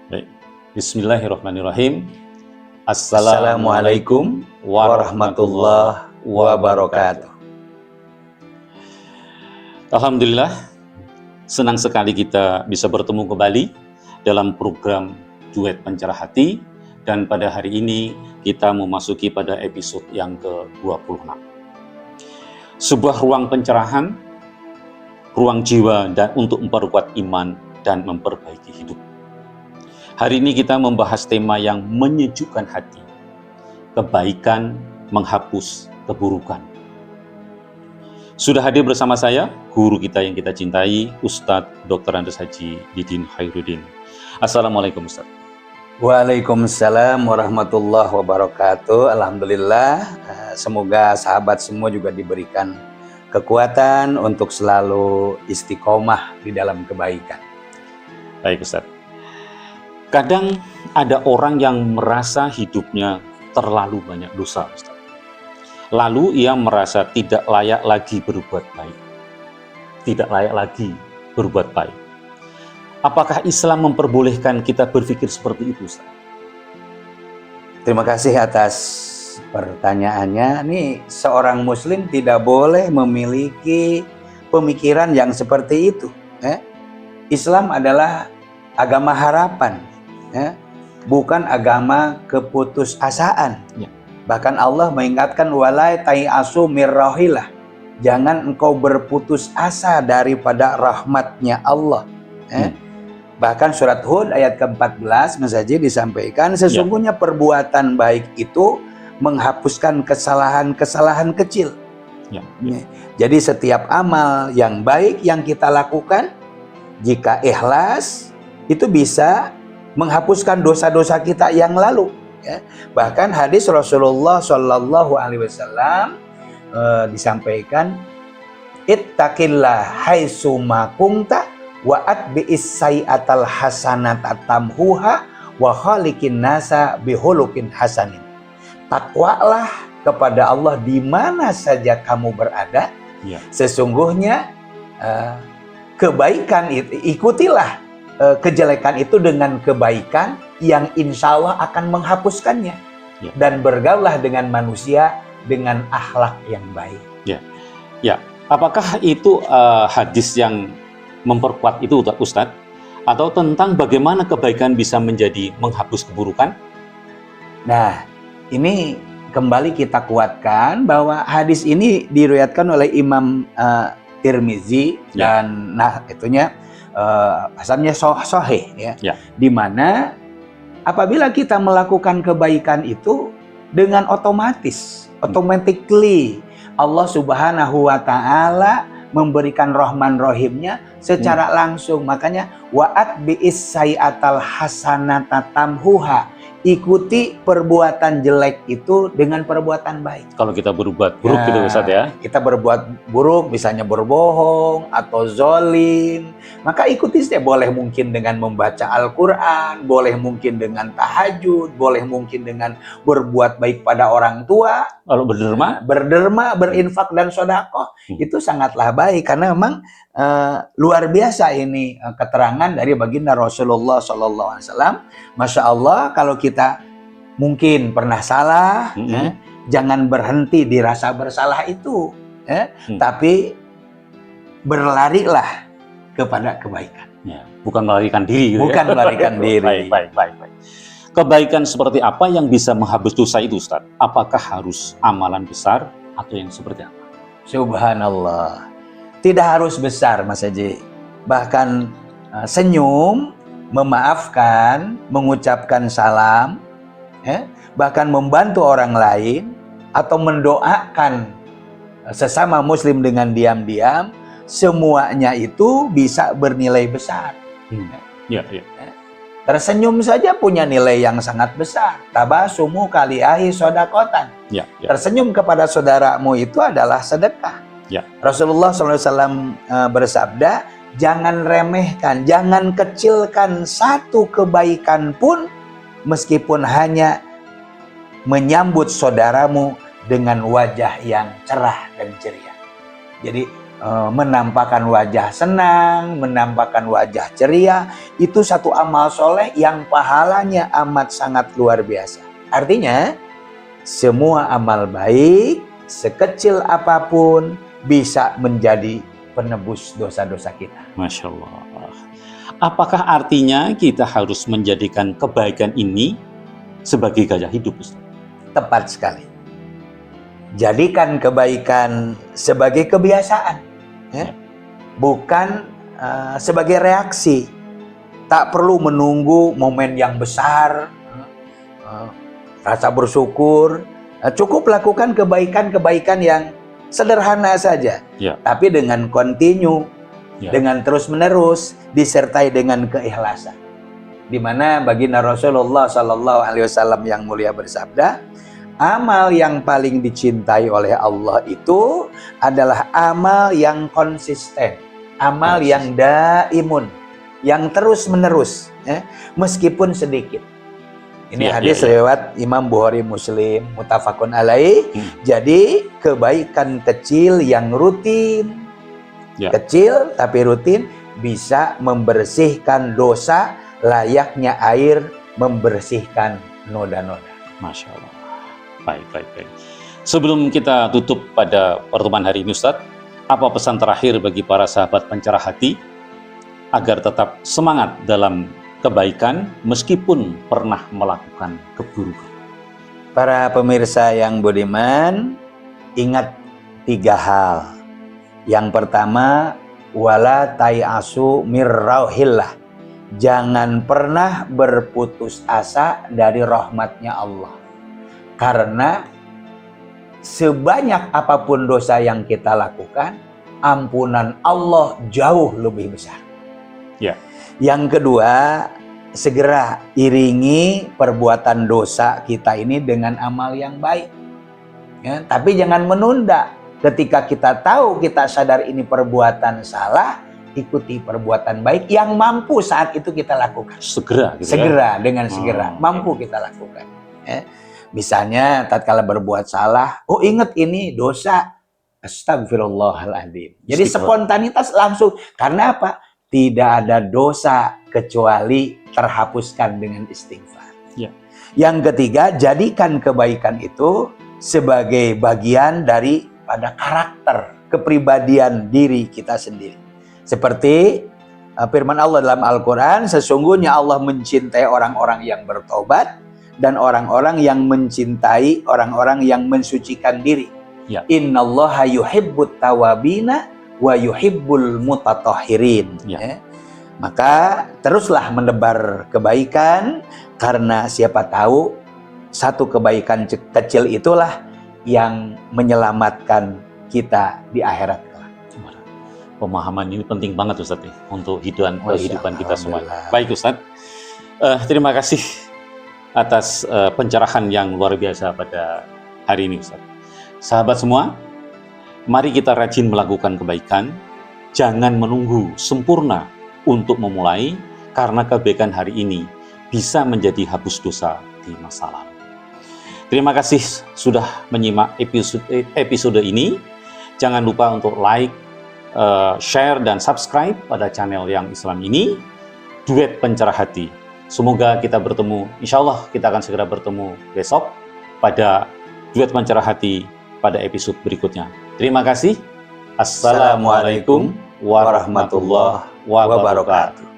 Baik. Bismillahirrahmanirrahim. Assalamualaikum warahmatullahi wabarakatuh. Alhamdulillah, senang sekali kita bisa bertemu kembali dalam program Duet Pencerah Hati, dan pada hari ini kita memasuki pada episode yang ke-26. Sebuah ruang pencerahan, ruang jiwa dan untuk memperkuat iman dan memperbaiki hidup. Hari ini kita membahas tema yang menyejukkan hati. Kebaikan menghapus keburukan. Sudah hadir bersama saya, guru kita yang kita cintai, Ustadz Dr. Andes Haji Didin Khairuddin. Assalamualaikum Ustadz. Waalaikumsalam warahmatullahi wabarakatuh. Alhamdulillah, semoga sahabat semua juga diberikan kekuatan untuk selalu istiqomah di dalam kebaikan. Baik Ustadz. Kadang ada orang yang merasa hidupnya terlalu banyak dosa, Ustadz. Lalu ia merasa tidak layak lagi berbuat baik. Tidak layak lagi berbuat baik. Apakah Islam memperbolehkan kita berpikir seperti itu, Ustaz? Terima kasih atas pertanyaannya. Nih, seorang muslim tidak boleh memiliki pemikiran yang seperti itu. Islam adalah agama harapan, bukan agama keputusasaan. Ya. Bahkan Allah mengingatkan walai ta'iasu mirrohilah. Jangan engkau berputus asa daripada rahmatnya Allah. Bahkan surat Hud ayat ke-14 saja disampaikan, sesungguhnya perbuatan baik itu menghapuskan kesalahan-kesalahan kecil. Jadi setiap amal yang baik yang kita lakukan, jika ikhlas, itu bisa menghapuskan dosa-dosa kita yang lalu. Bahkan hadis Rasulullah Shallallahu Alaihi Wasallam disampaikan, ittaqillah haitsuma kunta wa atbi'is sayyi'atal hasanata tamhuha wa khaliqin nasa bihulukin hasanin. Takwalah kepada Allah di mana saja kamu berada. Sesungguhnya kebaikan itu, ikutilah kejelekan itu dengan kebaikan yang insya Allah akan menghapuskannya. Dan bergaulah dengan manusia dengan akhlak yang baik. Apakah itu hadis yang memperkuat itu, Ustadz? Atau tentang bagaimana kebaikan bisa menjadi menghapus keburukan? Nah, ini kembali kita kuatkan bahwa hadis ini diriwayatkan oleh Imam Tirmizi dan hasannya sahih, di mana apabila kita melakukan kebaikan itu dengan automatically Allah Subhanahu wa Ta'ala memberikan rahman rahimnya secara langsung. Makanya wa'at bi'is sayyatal hasanata tamhuha, ikuti perbuatan jelek itu dengan perbuatan baik. Kalau kita berbuat buruk gitu Ustaz ya. Kita berbuat buruk, misalnya berbohong atau zolim, maka ikuti saja. Boleh mungkin dengan membaca Al-Quran, boleh mungkin dengan tahajud, boleh mungkin dengan berbuat baik pada orang tua. Kalau berderma, berinfak dan sedekah, itu sangatlah baik. Karena memang luar biasa ini keterangan dari baginda Rasulullah SAW. Masya Allah, kalau kita mungkin pernah salah, jangan berhenti di rasa bersalah itu, tapi berlarilah kepada kebaikan. Bukan melarikan diri. Bukan melarikan diri. Baik. Kebaikan seperti apa yang bisa menghapus dosa itu, Ustaz? Apakah harus amalan besar atau yang seperti apa? Subhanallah. Tidak harus besar, Mas Haji. Bahkan senyum, memaafkan, mengucapkan salam, bahkan membantu orang lain, atau mendoakan sesama muslim dengan diam-diam, semuanya itu bisa bernilai besar. Tersenyum saja punya nilai yang sangat besar. Tabasumu kaliahi sodakotan. Tersenyum kepada saudaramu itu adalah sedekah. Rasulullah SAW bersabda, jangan remehkan, jangan kecilkan satu kebaikan pun, meskipun hanya menyambut saudaramu dengan wajah yang cerah dan ceria. Jadi menampakkan wajah senang, menampakkan wajah ceria, itu satu amal soleh yang pahalanya amat sangat luar biasa. Artinya, semua amal baik, sekecil apapun, bisa menjadi penebus dosa-dosa kita. Masya Allah. Apakah artinya kita harus menjadikan kebaikan ini sebagai gaya hidup, Ustaz? Tepat sekali. Jadikan kebaikan sebagai kebiasaan, ya? Bukan sebagai reaksi. Tak perlu menunggu momen yang besar, rasa bersyukur. Cukup lakukan kebaikan-kebaikan yang sederhana saja, tapi dengan kontinu, dengan terus-menerus, disertai dengan keikhlasan. Di mana baginda Rasulullah Sallallahu Alaihi Wasallam yang mulia bersabda, amal yang paling dicintai oleh Allah itu adalah amal yang konsisten, amal yang daimun, yang terus-menerus, meskipun sedikit. Ini hadis lewat Imam Bukhari Muslim, muttafaqun alaih. Jadi kebaikan kecil yang rutin, kecil tapi rutin, bisa membersihkan dosa layaknya air membersihkan noda-noda. Masya Allah. Baik. Sebelum kita tutup pada pertemuan hari ini, Ustaz, apa pesan terakhir bagi para sahabat pencerah hati agar tetap semangat dalam kebaikan meskipun pernah melakukan keburukan? Para pemirsa yang budiman, ingat 3 hal. Yang pertama, wala tai'asu mir rauhillah. Jangan pernah berputus asa dari rahmatnya Allah. Karena sebanyak apapun dosa yang kita lakukan, ampunan Allah jauh lebih besar. Yang kedua, segera iringi perbuatan dosa kita ini dengan amal yang baik. Tapi jangan menunda. Ketika kita tahu, kita sadar ini perbuatan salah, ikuti perbuatan baik yang mampu saat itu kita lakukan. Segera, dengan segera mampu kita lakukan. Misalnya, tatkala berbuat salah, ingat ini dosa, astagfirullahaladzim. Jadi spontanitas langsung. Karena apa? Tidak ada dosa kecuali terhapuskan dengan istighfar. Yang ketiga, jadikan kebaikan itu sebagai bagian daripada karakter, kepribadian diri kita sendiri. Seperti firman Allah dalam Al-Quran, sesungguhnya Allah mencintai orang-orang yang bertobat dan orang-orang yang mencintai orang-orang yang mensucikan diri. Innallaha yuhibbut tawabina wa yuhibbul mutatahhirin. Maka teruslah menebar kebaikan, karena siapa tahu satu kebaikan kecil itulah yang menyelamatkan kita di akhirat kelak. Pemahaman ini penting banget, Ustaz, untuk kehidupan kita semua. Baik, Ustaz, terima kasih atas pencerahan yang luar biasa pada hari ini, Ustaz. Sahabat semua, mari kita rajin melakukan kebaikan, jangan menunggu sempurna untuk memulai, karena kebaikan hari ini bisa menjadi hapus dosa di masa lalu. Terima kasih sudah menyimak episode ini. Jangan lupa untuk like, share, dan subscribe pada channel yang Islam ini, Duet Pencerah Hati. Semoga kita bertemu, insya Allah kita akan segera bertemu besok pada Duet Pencerah Hati pada episode berikutnya. Terima kasih. Assalamualaikum warahmatullahi wabarakatuh.